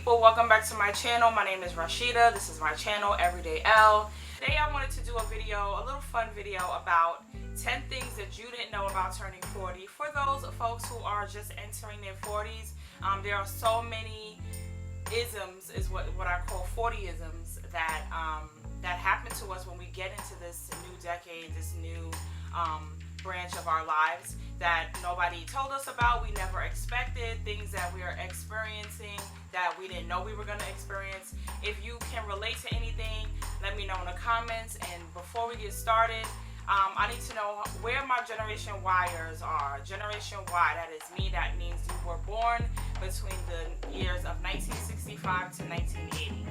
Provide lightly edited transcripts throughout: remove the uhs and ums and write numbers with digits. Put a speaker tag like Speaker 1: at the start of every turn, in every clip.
Speaker 1: people, welcome back to my channel. My name is Rashida. This is my channel, EverydayElle. Today I wanted to do a little fun video about 10 things that you didn't know about turning 40. For those folks who are just entering their 40s, there are so many isms, is what I call 40-isms, that happen to us when we get into this new decade, this new branch of our lives that nobody told us about, we never expected, things that we are experiencing that we didn't know we were going to experience. If you can relate to anything, let me know in the comments. And before we get started, I need to know where my Generation Yers are. Generation Y, that is me. That means you were born between the years of 1965 to 1980.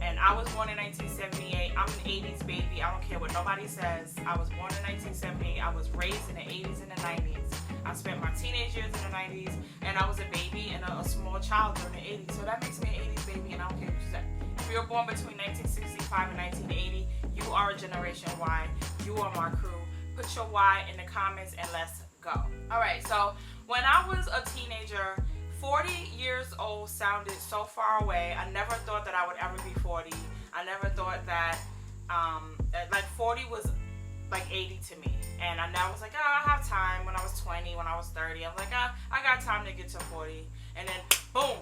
Speaker 1: And I was born in 1978. I'm an 80s baby. I don't care what nobody says. I was born in 1978. I was raised in the 80s and the 90s. I spent my teenage years in the 90s, and I was a baby and a small child during the 80s. So that makes me an 80s baby, and I don't care what you say. If you were born between 1965 and 1980, you are a Generation Y. You are my crew. Put your Y in the comments and let's go. Alright, so when I was a teenager, 40 years old sounded so far away. I never thought that I would ever be 40. I never thought that, like 40 was like 80 to me. And I was like, oh, I have time. When I was 20, when I was 30, I was like, oh, I got time to get to 40. And then, boom,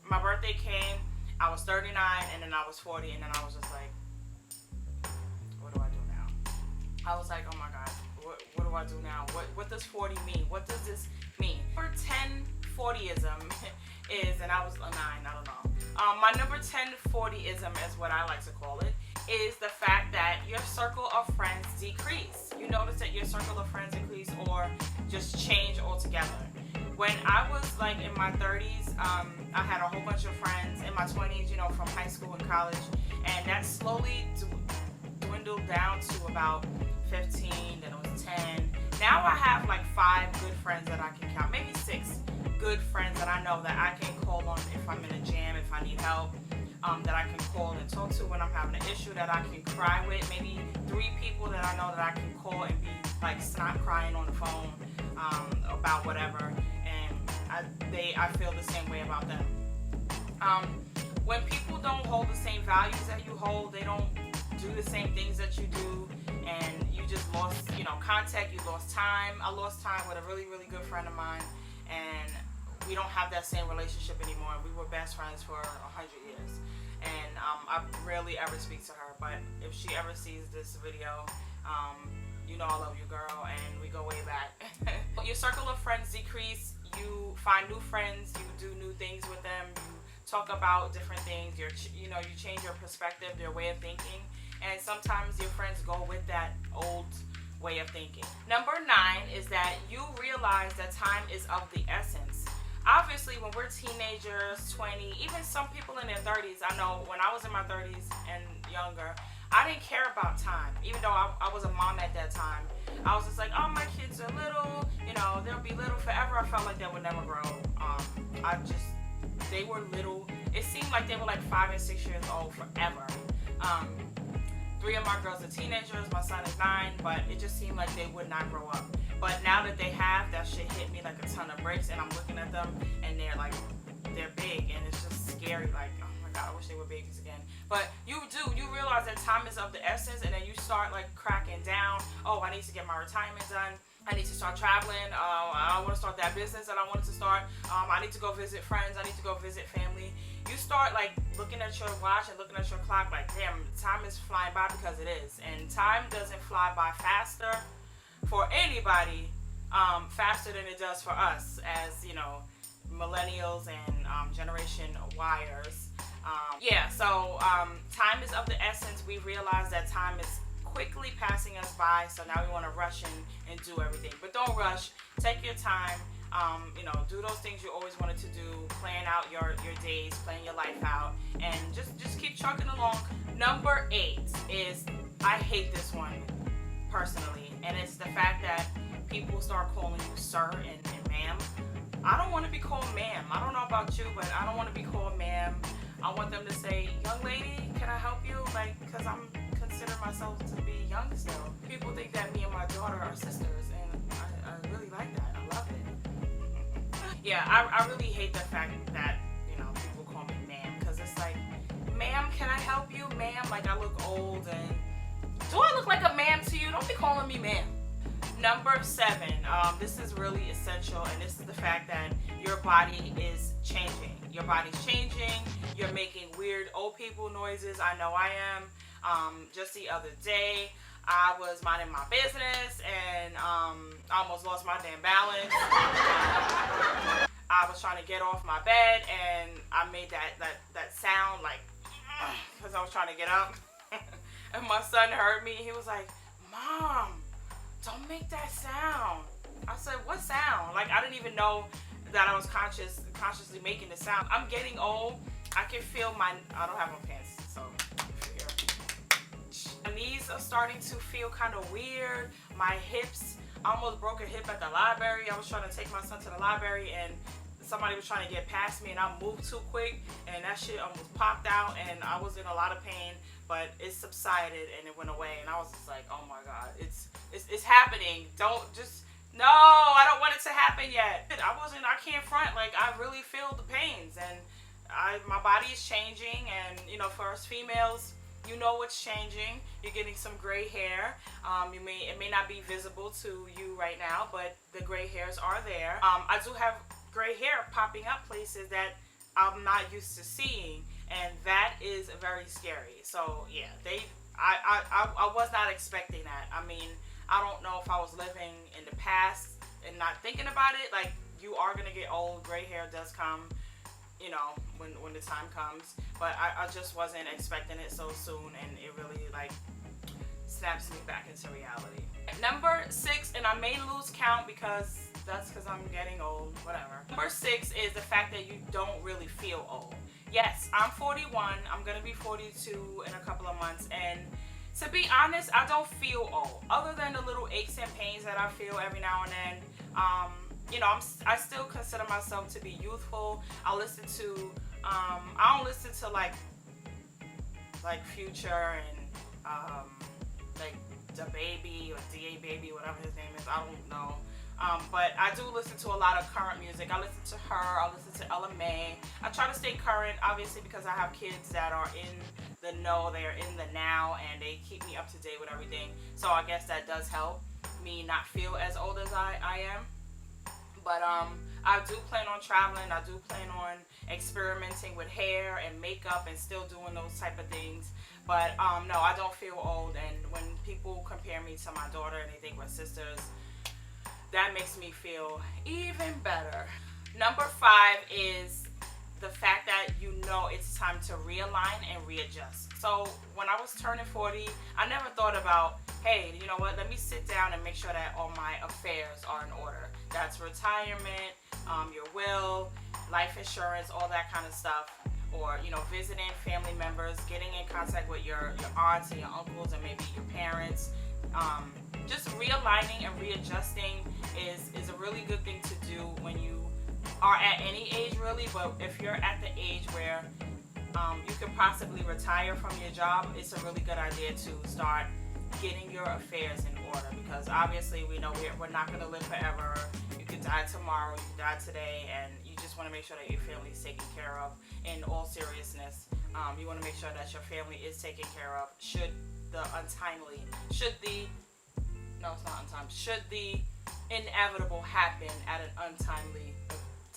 Speaker 1: my birthday came. I was 39, and then I was 40, and then I was just like, what do I do now? I was like, oh my God, what do I do now? What does 40 mean? What does this mean? Number 10 40ism is, and I was a 9, I don't know. My number 10 40ism is what I like to call it, is the fact that your circle of friends decrease. You notice that your circle of friends decrease or just change altogether. When I was like in my 30s, I had a whole bunch of friends. In my 20s, you know, from high school and college, and that slowly dwindled down to about 15, then it was 10. Now I have like 5 good friends that I can count, maybe 6 good friends that I know that I can call on if I'm in a jam, if I need help, that I can call and talk to when I'm having an issue, that I can cry with. Maybe 3 people that I know that I can call and be like snot crying on the phone about whatever, and I feel the same way about them. When people don't hold the same values that you hold, they don't do the same things that you do, and you just lost, you know, contact, you lost time. I lost time with a really, really good friend of mine, and we don't have that same relationship anymore. We were best friends for 100 years, and I rarely ever speak to her, but if she ever sees this video, you know I love you, girl, and we go way back. Your circle of friends decrease. You find new friends, you do new things with them, you talk about different things, you change your perspective, their way of thinking, and sometimes your friends go with that old way of thinking. Number 9 is that you realize that time is of the essence. Obviously, when we're teenagers, 20, even some people in their 30s, I know when I was in my 30s and younger, I didn't care about time. Even though I was a mom at that time, I was just like, oh, my kids are little, you know, they'll be little forever. I felt like they would never grow. They were little. It seemed like they were like 5 and 6 years old forever. 3 of my girls are teenagers, my son is 9, but it just seemed like they would not grow up. But now that they have, that shit hit me like a ton of bricks, and I'm looking at them, and they're big, and it's just scary, like, oh my God, I wish they were babies again. But you realize that time is of the essence, and then you start like cracking down. Oh, I need to get my retirement done. I need to start traveling. I want to start that business that I wanted to start. I need to go visit friends. I need to go visit family. You start like looking at your watch and looking at your clock like, damn, time is flying by, because it is. And time doesn't fly by faster for anybody, faster than it does for us as, you know, millennials and Generation Yers. Time is of the essence. We realize that time is quickly passing us by, so now we want to rush and do everything. But don't rush. Take your time. You know, do those things you always wanted to do. Plan out your days, plan your life out, and just keep trucking along. Number 8 is, I hate this one personally, and it's the fact that people start calling you sir and ma'am. I don't want to be called ma'am. I don't know about you, but I don't want to be called ma'am. I want them to say, young lady, can I help you? Like, because I'm consider myself to be young still. People think that me and my daughter are sisters, and I really like that. I love it. Yeah, I really hate the fact that, you know, people call me ma'am, because ma'am, like I look old, and do I look like a ma'am to you? Don't be calling me ma'am. Number 7, this is really essential, and this is the fact that your body is changing. Your body's changing. You're making weird old people noises. I know I am. Just the other day, I was minding my business and I almost lost my damn balance. I was trying to get off my bed and I made that sound like because I was trying to get up. And my son heard me. He was like, "Mom, don't make that sound." I said, "What sound?" Like I didn't even know that I was consciously making the sound. I'm getting old. I can feel I don't have my pants, so my knees are starting to feel kind of weird. My hips, I almost broke a hip at the library. I was trying to take my son to the library and somebody was trying to get past me and I moved too quick and that shit almost popped out and I was in a lot of pain, but it subsided and it went away and I was just like, oh my God, it's happening. No, I don't want it to happen yet. I can't front, like I really feel the pains and my body is changing, and you know, for us females, you know what's changing. You're getting some gray hair. It may not be visible to you right now, but the gray hairs are there. I do have gray hair popping up places that I'm not used to seeing, and that is very scary. So yeah, I was not expecting that. I mean, I don't know if I was living in the past and not thinking about it. Like, you are gonna get old. Gray hair does come, you know, when the time comes. But I just wasn't expecting it so soon, and it really like snaps me back into reality. Number 6, and I may lose count because I'm getting old, whatever. Number 6 is the fact that you don't really feel old. Yes, I'm 41. I'm gonna be 42 in a couple of months, and to be honest, I don't feel old, other than the little aches and pains that I feel every now and then. You know, I still consider myself to be youthful. I listen to, I don't listen to like Future and like Da Baby or DA Baby, whatever his name is. I don't know. But I do listen to a lot of current music. I listen to her. I listen to Ella Mai. I try to stay current, obviously, because I have kids that are in the know. They are in the now, and they keep me up to date with everything. So I guess that does help me not feel as old as I am. But I do plan on traveling. I do plan on experimenting with hair and makeup and still doing those type of things. But no, I don't feel old. And when people compare me to my daughter and they think we're sisters, that makes me feel even better. Number 5 is the fact that you know it's time to realign and readjust. So when I was turning 40, I never thought about, hey, you know what, let me sit down and make sure that all my affairs are in order. That's retirement, your will, life insurance, all that kind of stuff. Or, you know, visiting family members, getting in contact with your aunts and your uncles and maybe your parents. Just realigning and readjusting is a really good thing to do when you are at any age, really. But if you're at the age where you could possibly retire from your job, it's a really good idea to start getting your affairs in order, because obviously we know we're not going to live forever. You could die tomorrow, you could die today, and you just want to make sure that your family is taken care of. In all seriousness, you want to make sure that your family is taken care of should the inevitable happen at an untimely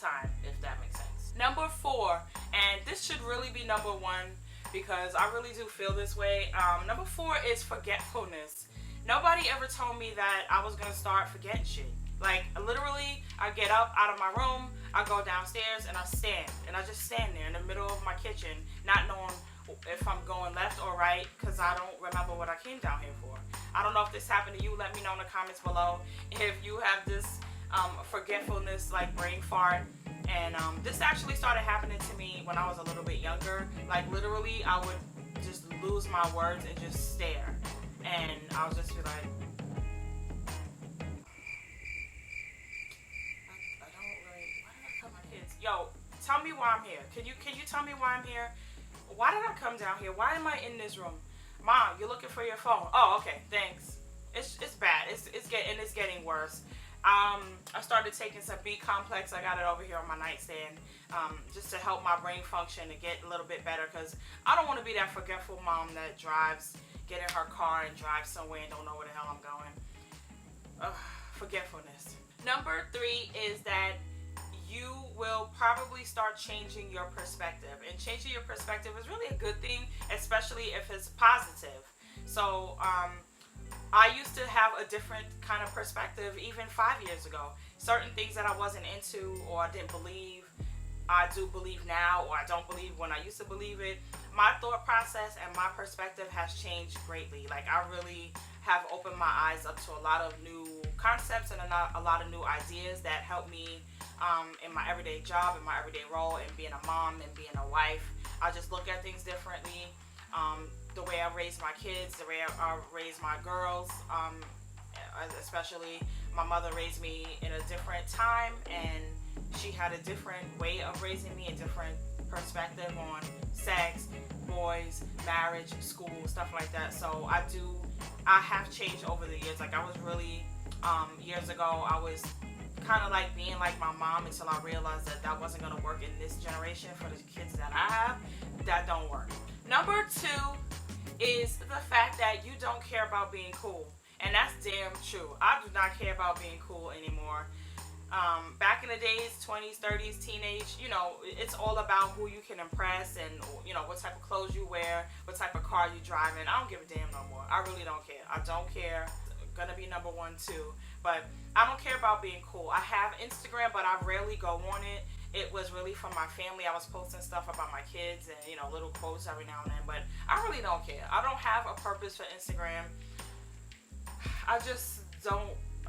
Speaker 1: time, if that makes sense. Number 4, and this should really be number 1 because I really do feel this way. Number 4 is forgetfulness. Nobody ever told me that I was gonna start forgetting shit. Like, literally, I get up out of my room, I go downstairs, and I just stand there in the middle of my kitchen, not knowing if I'm going left or right, because I don't remember what I came down here for. I don't know if this happened to you. Let me know in the comments below if you have this forgetfulness, like brain fart. And this actually started happening to me when I was a little bit younger. Like, literally, I would just lose my words and just stare, and I would just be like, I don't really, why did I tell my kids, yo, tell me why I'm here. Can you tell me why I'm here? Why did I come down here? Why am I in this room? Mom, you're looking for your phone. Oh, okay, thanks. It's bad. It's getting worse. I started taking some B complex. I got it over here on my nightstand, just to help my brain function and get a little bit better, because I don't want to be that forgetful mom that get in her car and drives somewhere and don't know where the hell I'm going. Forgetfulness. Number 3 is that you will probably start changing your perspective, and changing your perspective is really a good thing, especially if it's positive. So I used to have a different kind of perspective even 5 years ago. Certain things that I wasn't into or I didn't believe, I do believe now, or I don't believe when I used to believe it. My thought process and my perspective has changed greatly. Like, I really have opened my eyes up to a lot of new concepts and a lot of new ideas that help me in my everyday job, in my everyday role, and being a mom and being a wife. I just look at things differently. The way I raise my kids, the way I raise my girls, especially my mother raised me in a different time, and she had a different way of raising me, a different perspective on sex, boys, marriage, school, stuff like that. So I have changed over the years. Like, I was really, years ago, I was kind of like being like my mom, until I realized that that wasn't going to work in this generation for the kids that I have. That don't work. Number 2 is the fact that you don't care about being cool. And that's damn true. I do not care about being cool anymore. Back in the days, 20s, 30s, teenage, you know, it's all about who you can impress and, you know, what type of clothes you wear, what type of car you drive in. I don't give a damn no more. I really don't care. I don't care. Gonna be number 1 too. But I don't care about being cool. I have Instagram, but I rarely go on it. It was really for my family. I was posting stuff about my kids and, you know, little quotes every now and then. But I really don't care. I don't have a purpose for Instagram. I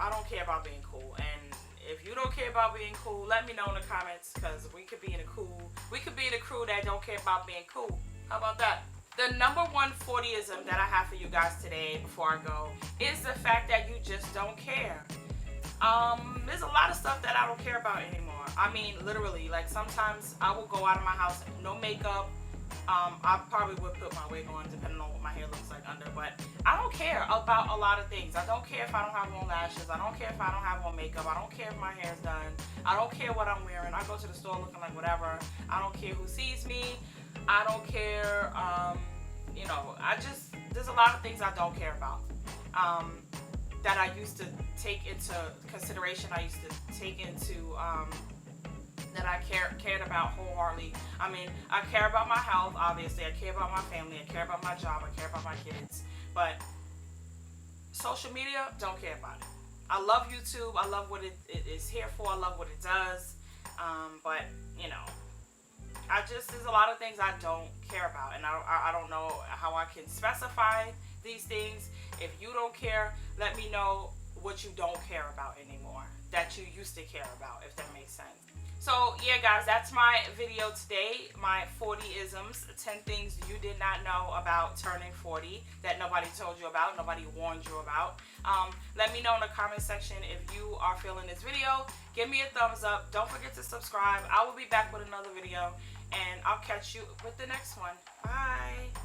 Speaker 1: don't care about being cool. And if you don't care about being cool, let me know in the comments, because we could be in a crew that don't care about being cool. How about that? The number 1 40ism that I have for you guys today before I go is the fact that you just don't care. There's a lot of stuff that I don't care about anymore. I mean, literally, like, sometimes I will go out of my house, no makeup. I probably would put my wig on depending on what my hair looks like under, but I don't care about a lot of things. I don't care if I don't have on lashes. I don't care if I don't have on makeup. I don't care if my hair's done. I don't care what I'm wearing. I go to the store looking like whatever. I don't care who sees me. I don't care, you know, there's a lot of things I don't care about. That I used to take into consideration, I used to take into, that I cared about wholeheartedly. I mean, I care about my health, obviously. I care about my family. I care about my job. I care about my kids. But social media, don't care about it. I love YouTube. I love what it is here for. I love what it does. But, you know, there's a lot of things I don't care about. And I don't know how I can specify these things. If you don't care, let me know what you don't care about anymore, that you used to care about, if that makes sense. So yeah, guys, that's my video today. My 40isms, 10 things you did not know about turning 40 that nobody told you about, nobody warned you about. Let me know in the comment section if you are feeling this video. Give me a thumbs up. Don't forget to subscribe. I will be back with another video, and I'll catch you with the next one. Bye.